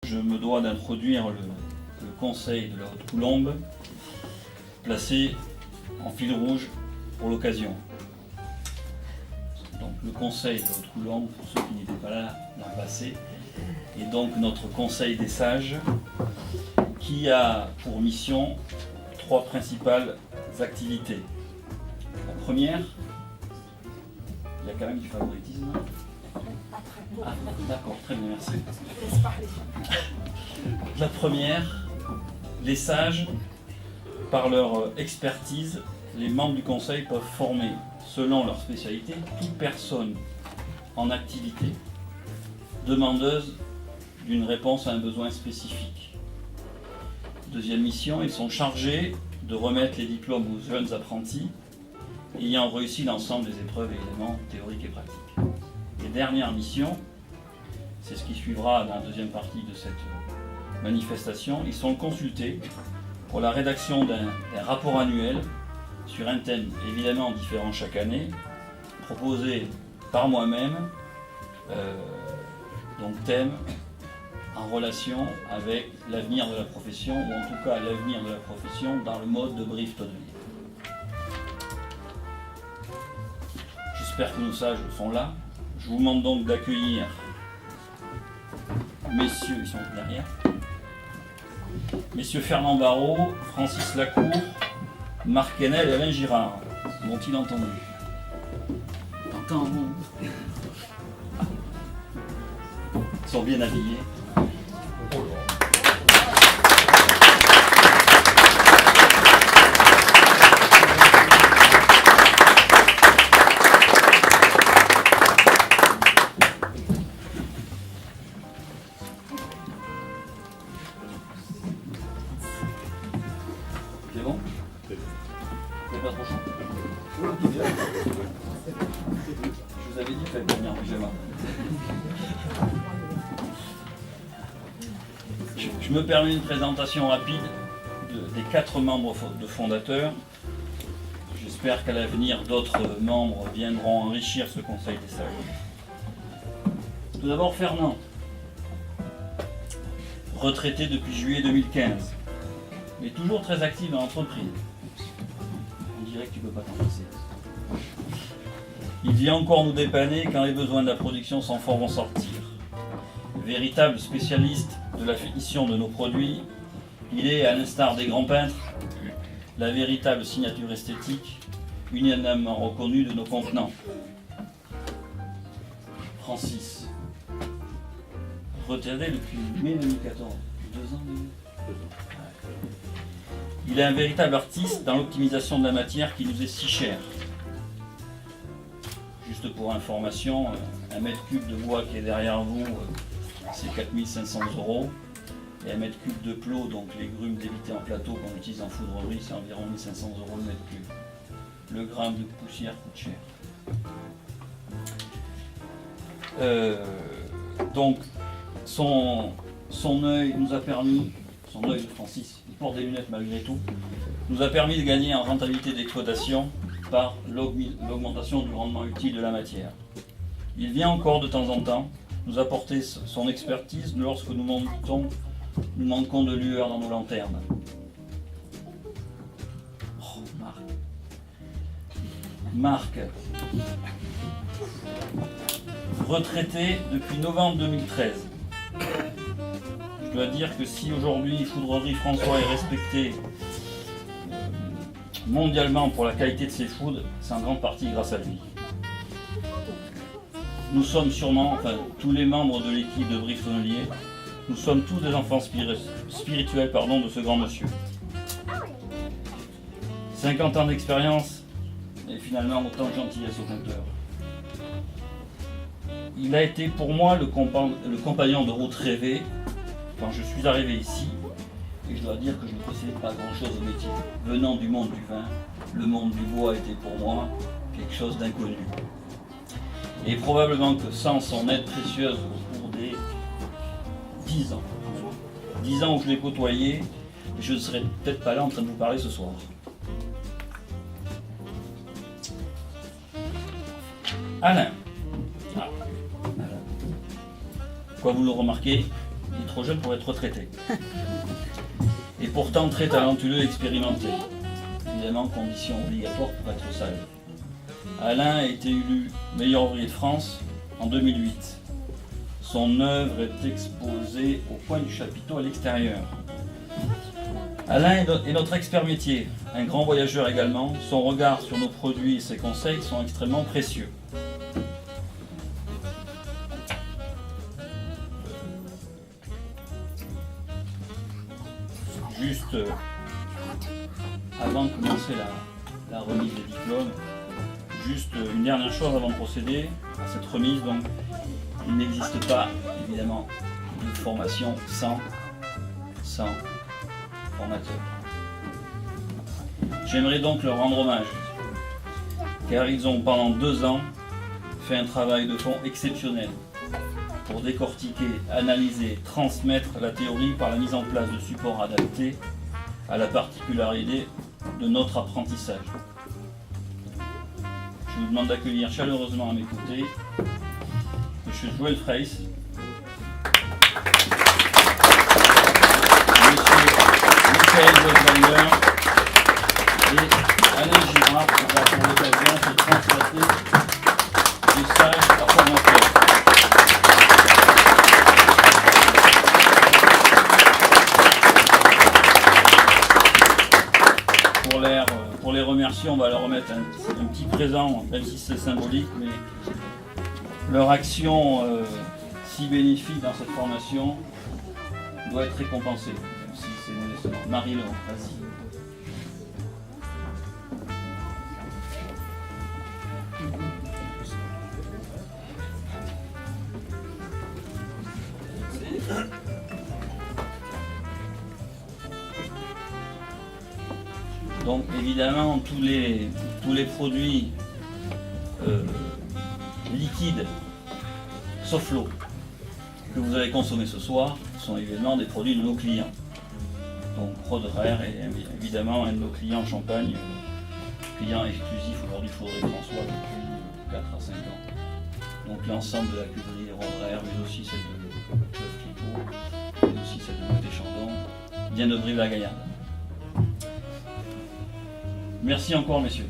je me dois d'introduire le conseil de la Haute-Coulombe, placé en fil rouge pour l'occasion. Donc le conseil de la Haute-Coulombe, pour ceux qui n'étaient pas là l'an passé, est donc notre conseil des sages, qui a pour mission 3 principales activités. La première, il y a quand même du favoritisme. Ah, d'accord, très bien, merci. La première, les sages, par leur expertise, les membres du conseil peuvent former, selon leur spécialité, toute personne en activité, demandeuse d'une réponse à un besoin spécifique. Deuxième mission, ils sont chargés de remettre les diplômes aux jeunes apprentis ayant réussi l'ensemble des épreuves et éléments théoriques et pratiques. Et dernière mission, c'est ce qui suivra dans la deuxième partie de cette manifestation, ils sont consultés pour la rédaction d'un rapport annuel sur un thème évidemment différent chaque année, proposé par moi-même, donc thème en relation avec l'avenir de la profession, ou en tout cas l'avenir de la profession dans le mode de brief tonnelier. J'espère que nos sages sont là. Je vous demande donc d'accueillir messieurs, ils sont derrière, messieurs Fernand Barrault, Francis Lacour, Marc Quesnel et Alain Girard. M'ont-ils entendu? Entends. Ils sont bien habillés. C'est bon? C'est pas trop chaud? Je vous avais dit qu'il fallait venir en pyjama. Je me permets une présentation rapide des 4 membres fondateurs. J'espère qu'à l'avenir, d'autres membres viendront enrichir ce conseil des sages. Tout d'abord, Fernand, retraité depuis juillet 2015, mais toujours très actif dans l'entreprise. On dirait que tu ne peux pas t'en passer. Il vient encore nous dépanner quand les besoins de la production sans fort vont sortir. Véritable spécialiste de la finition de nos produits, il est, à l'instar des grands peintres, la véritable signature esthétique, unanimement reconnue de nos contenants. Francis, retraité depuis mai 2014, 2 ans. Il est un véritable artiste dans l'optimisation de la matière qui nous est si chère. Juste pour information, 1 mètre cube de bois qui est derrière vous, c'est 4 500 €. Et 1 mètre cube de plot, donc les grumes débitées en plateau qu'on utilise en foudrerie, c'est environ 1 500 € le mètre cube. Le gramme de poussière coûte cher. Donc, son œil nous a permis, son œil de Francis, il porte des lunettes malgré tout, nous a permis de gagner en rentabilité d'exploitation par l'augmentation du rendement utile de la matière. Il vient encore de temps en temps nous apporter son expertise lorsque nous manquons de lueur dans nos lanternes. Oh, Marc, retraité depuis novembre 2013. Je dois dire que si aujourd'hui Foudrerie François est respectée mondialement pour la qualité de ses foods, c'est en grande partie grâce à lui. Nous sommes sûrement, enfin tous les membres de l'équipe de Brief Tonnelier, nous sommes tous des enfants spirituels de ce grand monsieur. 50 ans d'expérience et finalement autant de gentillesse au compteur. Il a été pour moi le compagnon de route rêvé quand je suis arrivé ici, et je dois dire que je ne connaissais pas grand-chose au métier. Venant du monde du vin, le monde du bois était pour moi quelque chose d'inconnu. Et probablement que sans son aide précieuse au cours des 10 ans, 10 ans où je l'ai côtoyé, je ne serais peut-être pas là en train de vous parler ce soir. Alain. Comme vous le remarquez, il est trop jeune pour être retraité. Et pourtant très talentueux et expérimenté. Évidemment, condition obligatoire pour être sage. Alain a été élu meilleur ouvrier de France en 2008. Son œuvre est exposée au coin du chapiteau à l'extérieur. Alain est notre expert métier, un grand voyageur également. Son regard sur nos produits et ses conseils sont extrêmement précieux. Juste avant de commencer la remise des diplômes, juste une dernière chose avant de procéder à cette remise. Donc, il n'existe pas évidemment de formation sans formateur. J'aimerais donc leur rendre hommage, car ils ont pendant 2 ans fait un travail de fond exceptionnel pour décortiquer, analyser, transmettre la théorie par la mise en place de supports adaptés à la particularité de notre apprentissage. Je vous demande d'accueillir chaleureusement à mes côtés M. Joël Freys, M. Michael Goldweiler et Alain Girard qui va pour l'occasion se transmettre du sage à formateur. Pour les remercier, on va leur remettre un petit présent, même si c'est symbolique, mais leur action si bénéfique dans cette formation doit être récompensée, même si c'est modestement. Marie-Laure, vas-y. Donc évidemment tous les produits liquides, sauf l'eau, que vous avez consommé ce soir, sont évidemment des produits de nos clients. Donc Roderer est évidemment un de nos clients en Champagne, client exclusif aujourd'hui Faudré François depuis 4 à 5 ans. Donc l'ensemble de la cuverie Roderer, mais aussi celle de Clicquot, mais aussi celle de Montéchandon, vient de Brive-la-Gaillarde. Merci encore, messieurs.